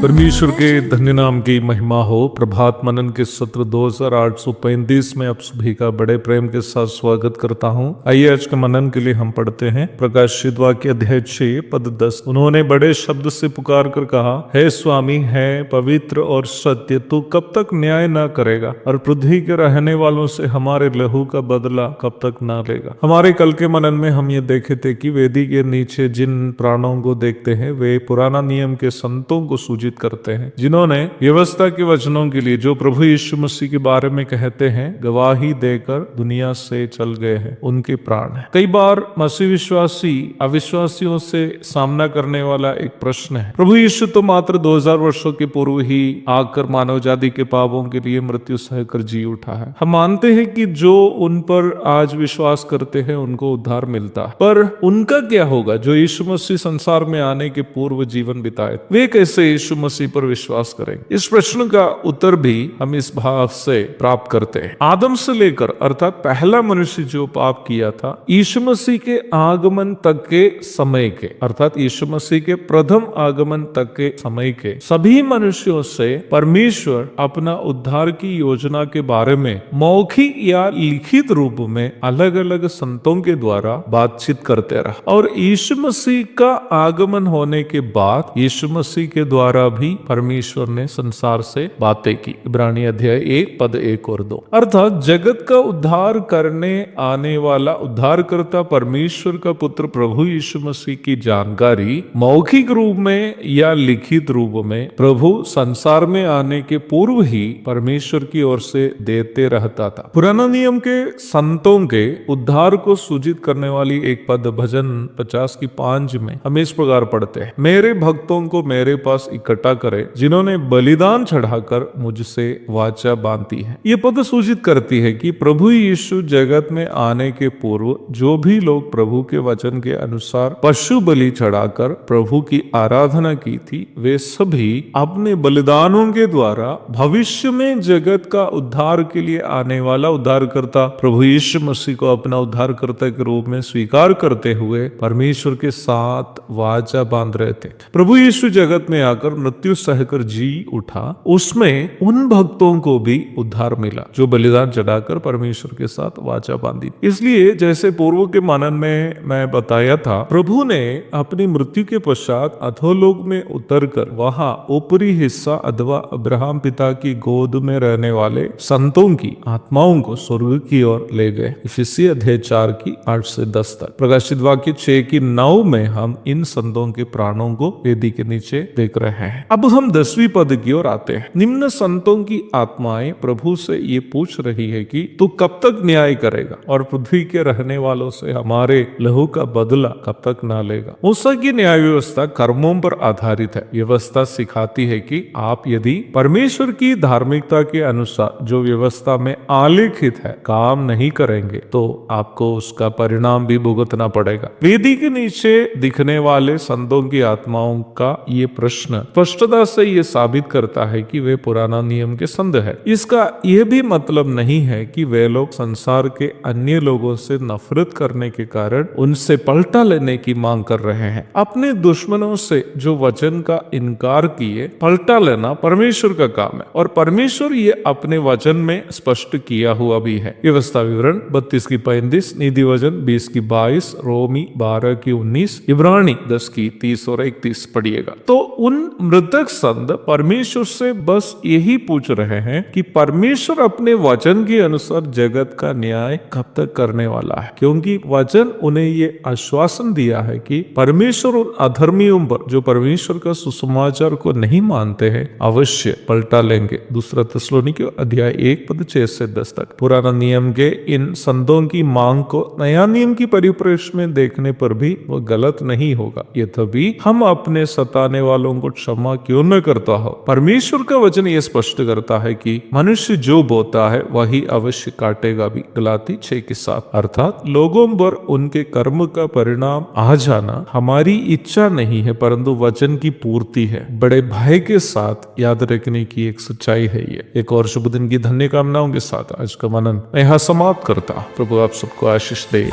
परमेश्वर के धन्य नाम की महिमा हो। प्रभात मनन के सत्र 2835 में आप सभी का बड़े प्रेम के साथ स्वागत करता हूं। आइए आज के मनन के लिए हम पढ़ते हैं प्रकाशित वाक्य अध्याय 6 पद 10। उन्होंने बड़े शब्द से पुकार कर कहा, हे स्वामी, है पवित्र और सत्य, तू कब तक न्याय न करेगा और पृथ्वी के रहने वालों से हमारे लहू का बदला कब तक न लेगा। हमारे कल के मनन में हम ये देखे थे कि वेदी के नीचे जिन प्राणों को देखते हैं वे पुराना नियम के संतों को सूचित करते हैं, जिन्होंने व्यवस्था के वचनों के लिए जो प्रभु यीशु मसीह के बारे में कहते हैं गवाही देकर दुनिया से चल गए हैं, उनके प्राण है। कई बार मसीह विश्वासी अविश्वासियों से सामना करने वाला एक प्रश्न है, प्रभु यीशु तो मात्र 2000 वर्षों के पूर्व ही आकर मानव जाति के पापों के लिए मृत्यु सहकर जी उठा है। हम मानते हैं कि जो उन पर आज विश्वास करते हैं उनको उद्धार मिलता है, पर उनका क्या होगा जो यीशु मसीह संसार में आने के पूर्व जीवन बिताए? वे कैसे यीशु मसीह पर विश्वास करेंगे? इस प्रश्न का उत्तर भी हम इस भाव से प्राप्त करते हैं। आदम से लेकर अर्थात पहला मनुष्य जो पाप किया था, यीशु मसीह के आगमन तक के समय के अर्थात यीशु मसीह के प्रथम आगमन तक के समय के सभी मनुष्यों से परमेश्वर अपना उद्धार की योजना के बारे में मौखिक या लिखित रूप में अलग अलग संतों के द्वारा बातचीत करते रहा, और यीशु मसीह का आगमन होने के बाद यीशु मसीह के द्वारा भी परमेश्वर ने संसार से बातें की। इब्रानी अध्याय 1 पद 1 और 2। अर्थात जगत का उद्धार करने आने वाला उद्धारकर्ता परमेश्वर का पुत्र प्रभु यीशु मसीह की जानकारी मौखिक रूप में या लिखित रूप में प्रभु संसार में आने के पूर्व ही परमेश्वर की ओर से देते रहता था। पुराना नियम के संतों के उद्धार को सूचित करने वाली एक पद भजन 50 की 5 में हम इस प्रकार पढ़ते हैं, मेरे भक्तों को मेरे पास इकट्ठा करे जिन्होंने बलिदान चढ़ाकर मुझसे वाचा बांधी है। ये पद सूचित करती है कि प्रभु यीशु जगत में आने के पूर्व जो भी लोग प्रभु के वचन के अनुसार पशु बलि चढ़ाकर प्रभु की आराधना की थी, वे सभी अपने बलिदानों के द्वारा भविष्य में जगत का उद्धार के लिए आने वाला उद्धारकर्ता प्रभु यीशु मसीह को अपना उद्धारकर्ता के रूप में स्वीकार करते हुए परमेश्वर के साथ वाचा बांध रहे थे। प्रभु यीशु जगत में आकर मृत्यु सहकर जी उठा, उसमें उन भक्तों को भी उद्धार मिला जो बलिदान चढ़ाकर परमेश्वर के साथ वाचा बांधी। इसलिए जैसे पूर्व के मनन में मैं बताया था, प्रभु ने अपनी मृत्यु के पश्चात अधोलोक में उतरकर वहां ऊपरी हिस्सा अथवा अब्राहम पिता की गोद में रहने वाले संतों की आत्माओं को स्वर्ग की ओर ले गए। इफिसी अध्याय 4 की 8 से 10 तक। प्रकाशित वाक्य 6 की 9 में हम इन संतों के प्राणों को वेदी के नीचे देख रहे हैं। अब हम 10वीं पद की ओर आते हैं। निम्न संतों की आत्माएं प्रभु से ये पूछ रही है कि तू कब तक न्याय करेगा और पृथ्वी के रहने वालों से हमारे लहू का बदला कब तक ना लेगा। मूसा की न्याय व्यवस्था कर्मों पर आधारित है। व्यवस्था सिखाती है कि आप यदि परमेश्वर की धार्मिकता के अनुसार जो व्यवस्था में आलेखित है काम नहीं करेंगे तो आपको उसका परिणाम भी भुगतना पड़ेगा। वेदी के नीचे दिखने वाले संतों की आत्माओं का ये प्रश्न स्पष्टता से ये साबित करता है कि वे पुराना नियम के संत है। इसका यह भी मतलब नहीं है कि वे लोग संसार के अन्य लोगों से नफरत करने के कारण उनसे पलटा लेने की मांग कर रहे हैं। अपने दुश्मनों से जो वचन का इनकार किए पलटा लेना परमेश्वर का काम है, और परमेश्वर ये अपने वचन में स्पष्ट किया हुआ भी है। व्यवस्था विवरण 32 की 35, नीति वचन 20 की 22, रोमी 12 की 19, इब्रानी 10 की 30 और 31 पढ़िएगा। तो उन मृतक तक संत परमेश्वर से बस यही पूछ रहे हैं कि परमेश्वर अपने वचन के अनुसार जगत का न्याय कब तक करने वाला है, क्योंकि वचन उन्हें ये आश्वासन दिया है कि परमेश्वर उन अधर्मियों पर जो परमेश्वर का सुसमाचार को नहीं मानते हैं अवश्य पलटा लेंगे। दूसरा थिस्सलुनीकियों अध्याय 1:6-10 तक। पुराना नियम के इन संतों की मांग को नया नियम की परिप्रेक्ष्य में देखने पर भी वो गलत नहीं होगा। ये तभी हम अपने सताने वालों को क्षमा क्यों न करता हो। परमेश्वर का वचन ये स्पष्ट करता है कि मनुष्य जो बोता है वही अवश्य काटेगा भी। गलाती 6:7। अर्थात लोगों पर उनके कर्म का परिणाम आ जाना हमारी इच्छा नहीं है, परंतु वचन की पूर्ति है। बड़े भय के साथ याद रखने की एक सच्चाई है ये। एक और शुभ दिन की धन्य कामनाओं के साथ आज का मनन मैं यहाँ समाप्त करता। प्रभु आप सबको आशीष दे।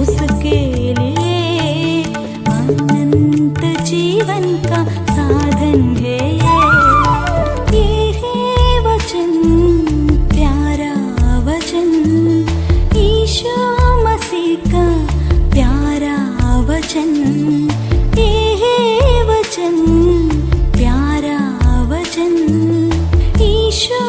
उसके लिए अनंत जीवन का साधन है ये है वचन, प्यारा वचन, यीशु मसीह का प्यारा वचन। ये है वचन, प्यारा वचन, यीशु